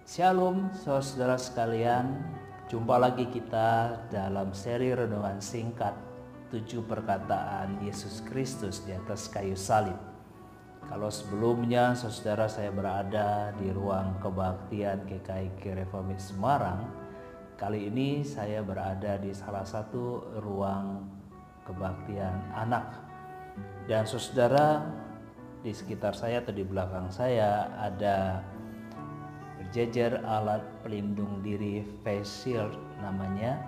Shalom saudara sekalian, jumpa lagi kita dalam seri renungan singkat 7 perkataan Yesus Kristus di atas kayu salib. Kalau sebelumnya saudara saya berada di ruang kebaktian GKI Reformit Semarang, kali ini saya berada di salah satu ruang kebaktian anak. Dan saudara, di sekitar saya atau di belakang saya ada berjejer alat pelindung diri face shield namanya,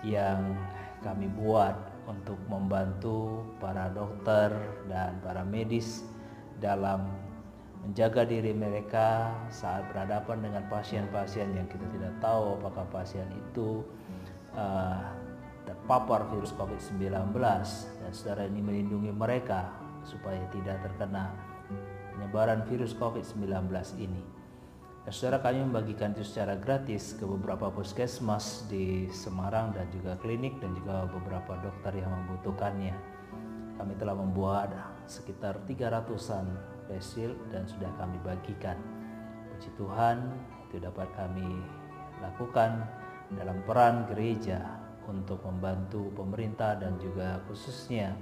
yang kami buat untuk membantu para dokter dan para medis dalam menjaga diri mereka saat berhadapan dengan pasien-pasien yang kita tidak tahu apakah pasien itu terpapar virus COVID-19, dan saudara ini melindungi mereka supaya tidak terkena penyebaran virus COVID-19 ini. Saudara, kami membagikan itu secara gratis ke beberapa puskesmas di Semarang dan juga klinik dan juga beberapa dokter yang membutuhkannya. Kami telah membuat sekitar 300-an face shield dan sudah kami bagikan. Puji Tuhan, itu dapat kami lakukan dalam peran gereja untuk membantu pemerintah dan juga khususnya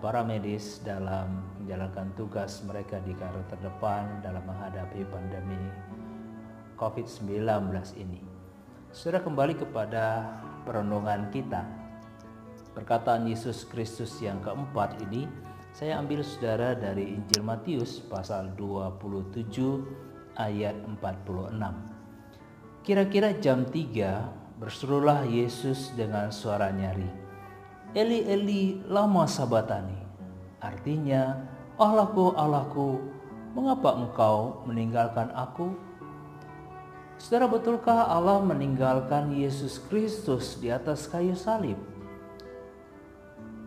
para medis dalam menjalankan tugas mereka di garda terdepan dalam menghadapi pandemi COVID-19 ini. Saudara, kembali kepada perenungan kita. Perkataan Yesus Kristus yang keempat ini saya ambil saudara dari Injil Matius pasal 27 ayat 46. Kira-kira jam 3 berserulah Yesus dengan suara nyaring, Eli Eli lama sabatani, artinya, Allahku Allahku, mengapa engkau meninggalkan aku? Saudara, betulkah Allah meninggalkan Yesus Kristus di atas kayu salib?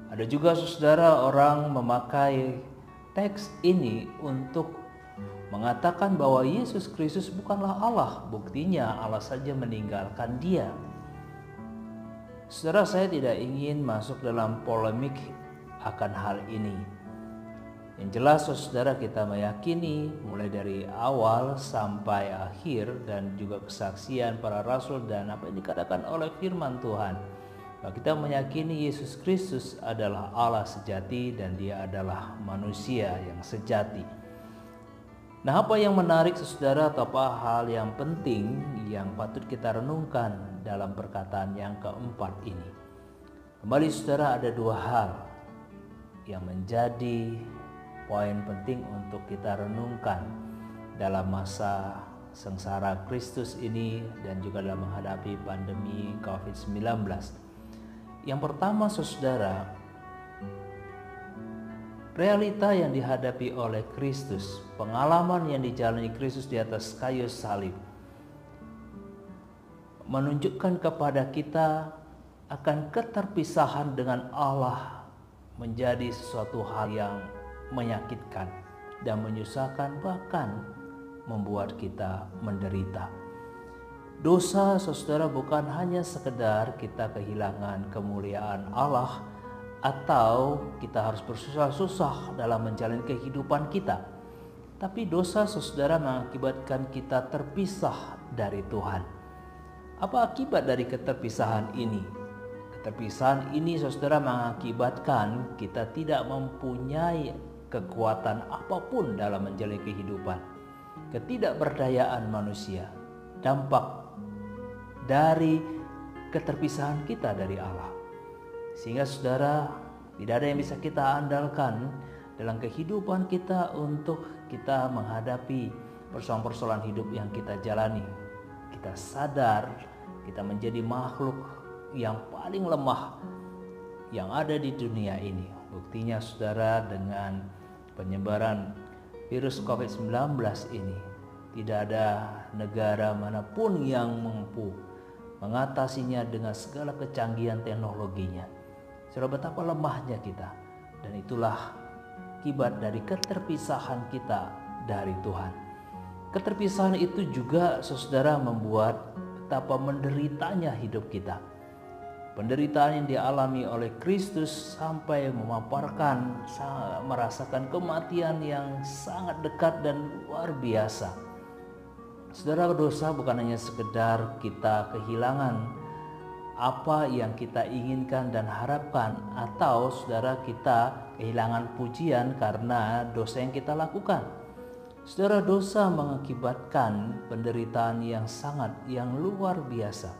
Ada juga saudara orang memakai teks ini untuk mengatakan bahwa Yesus Kristus bukanlah Allah, buktinya Allah saja meninggalkan dia. Saudara, saya tidak ingin masuk dalam polemik akan hal ini. Yang jelas saudara, kita meyakini mulai dari awal sampai akhir dan juga kesaksian para rasul dan apa yang dikatakan oleh firman Tuhan, bahwa kita meyakini Yesus Kristus adalah Allah sejati dan dia adalah manusia yang sejati. Nah, apa yang menarik saudara atau apa hal yang penting yang patut kita renungkan dalam perkataan yang keempat ini? Kembali saudara, ada dua hal yang menjadi poin penting untuk kita renungkan dalam masa sengsara Kristus ini dan juga dalam menghadapi pandemi COVID-19. Yang pertama saudara, realita yang dihadapi oleh Kristus, pengalaman yang dijalani Kristus di atas kayu salib, menunjukkan kepada kita akan keterpisahan dengan Allah menjadi sesuatu hal yang menyakitkan dan menyusahkan, bahkan membuat kita menderita. Dosa saudara bukan hanya sekedar kita kehilangan kemuliaan Allah atau kita harus bersusah-susah dalam menjalani kehidupan kita. Tapi dosa saudara mengakibatkan kita terpisah dari Tuhan. Apa akibat dari keterpisahan ini? Keterpisahan ini saudara mengakibatkan kita tidak mempunyai kekuatan apapun dalam menjalani kehidupan. Ketidakberdayaan manusia, dampak dari keterpisahan kita dari Allah. Sehingga saudara, tidak ada yang bisa kita andalkan dalam kehidupan kita untuk kita menghadapi persoalan-persoalan hidup yang kita jalani. Kita sadar kita menjadi makhluk yang paling lemah yang ada di dunia ini. Buktinya saudara, dengan penyebaran virus COVID-19 ini, tidak ada negara manapun yang mampu mengatasinya dengan segala kecanggihan teknologinya. Saudara, betapa lemahnya kita, dan itulah akibat dari keterpisahan kita dari Tuhan. Keterpisahan itu juga saudara membuat betapa menderitanya hidup kita. Penderitaan yang dialami oleh Kristus sampai memaparkan, merasakan kematian yang sangat dekat dan luar biasa. Saudara, dosa bukan hanya sekedar kita kehilangan apa yang kita inginkan dan harapkan, atau saudara kita kehilangan pujian karena dosa yang kita lakukan. Saudara, dosa mengakibatkan penderitaan yang luar biasa.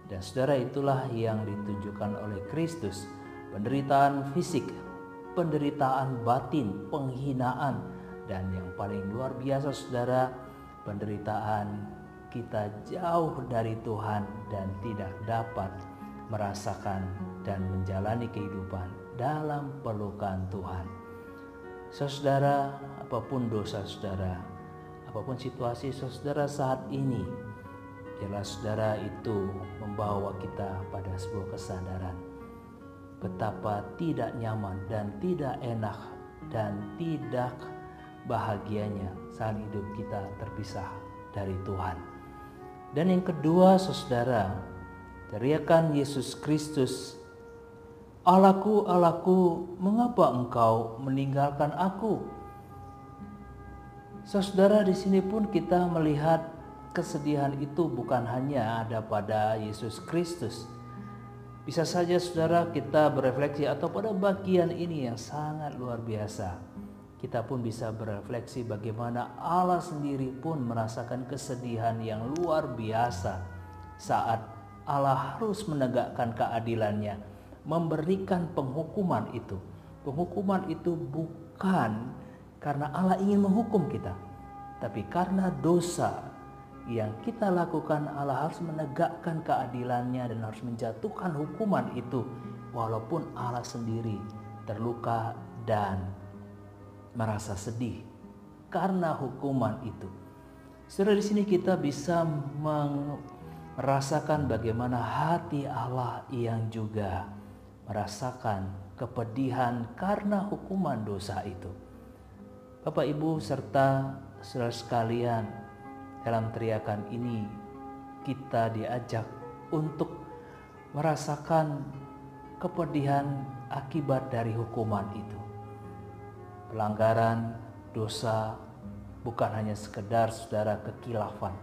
Dan saudara, itulah yang ditunjukkan oleh Kristus. Penderitaan fisik, penderitaan batin, penghinaan, dan yang paling luar biasa saudara, penderitaan kita jauh dari Tuhan dan tidak dapat merasakan dan menjalani kehidupan dalam pelukan Tuhan. Saudara, apapun dosa saudara, apapun situasi saudara saat ini, biarlah saudara itu membawa kita pada sebuah kesadaran betapa tidak nyaman dan tidak enak dan tidak bahagianya saat hidup kita terpisah dari Tuhan. Dan yang kedua saudara, teriakan Yesus Kristus, "Allahku, Allahku, mengapa engkau meninggalkan aku?" Saudara, di sini pun kita melihat kesedihan itu bukan hanya ada pada Yesus Kristus. Bisa saja saudara kita berefleksi atau pada bagian ini yang sangat luar biasa, kita pun bisa berefleksi bagaimana Allah sendiri pun merasakan kesedihan yang luar biasa saat Allah harus menegakkan keadilannya, memberikan penghukuman itu. Penghukuman itu bukan karena Allah ingin menghukum kita, tapi karena dosa yang kita lakukan, Allah harus menegakkan keadilannya dan harus menjatuhkan hukuman itu, walaupun Allah sendiri terluka dan merasa sedih karena hukuman itu. Saudara, di sini kita bisa merasakan bagaimana hati Allah yang juga merasakan kepedihan karena hukuman dosa itu. Bapak, Ibu, serta saudara sekalian, dalam teriakan ini kita diajak untuk merasakan kepedihan akibat dari hukuman itu. Pelanggaran dosa bukan hanya sekedar saudara kekilafan,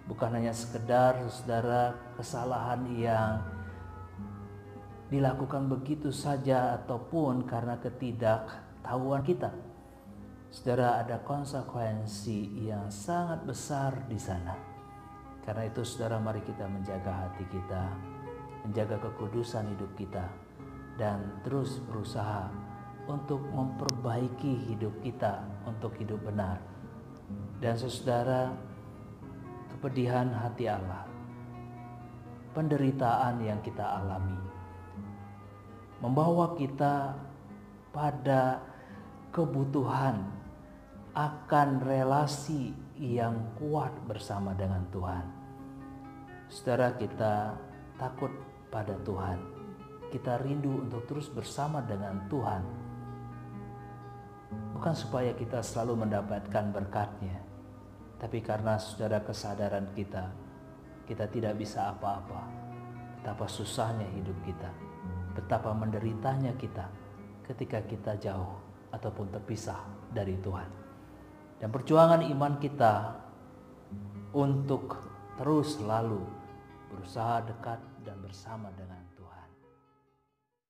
bukan hanya sekedar saudara kesalahan yang dilakukan begitu saja ataupun karena ketidaktahuan kita. Saudara, ada konsekuensi yang sangat besar di sana. Karena itu saudara, mari kita menjaga hati kita, menjaga kekudusan hidup kita, dan terus berusaha untuk memperbaiki hidup kita untuk hidup benar. Dan saudara, kepedihan hati Allah, penderitaan yang kita alami, membawa kita pada kebutuhan akan relasi yang kuat bersama dengan Tuhan. Saudara, kita takut pada Tuhan, kita rindu untuk terus bersama dengan Tuhan. Bukan supaya kita selalu mendapatkan berkat-Nya, tapi karena saudara kesadaran kita tidak bisa apa-apa. Betapa susahnya hidup kita, betapa menderitanya kita ketika kita jauh ataupun terpisah dari Tuhan. Dan perjuangan iman kita untuk terus selalu berusaha dekat dan bersama dengan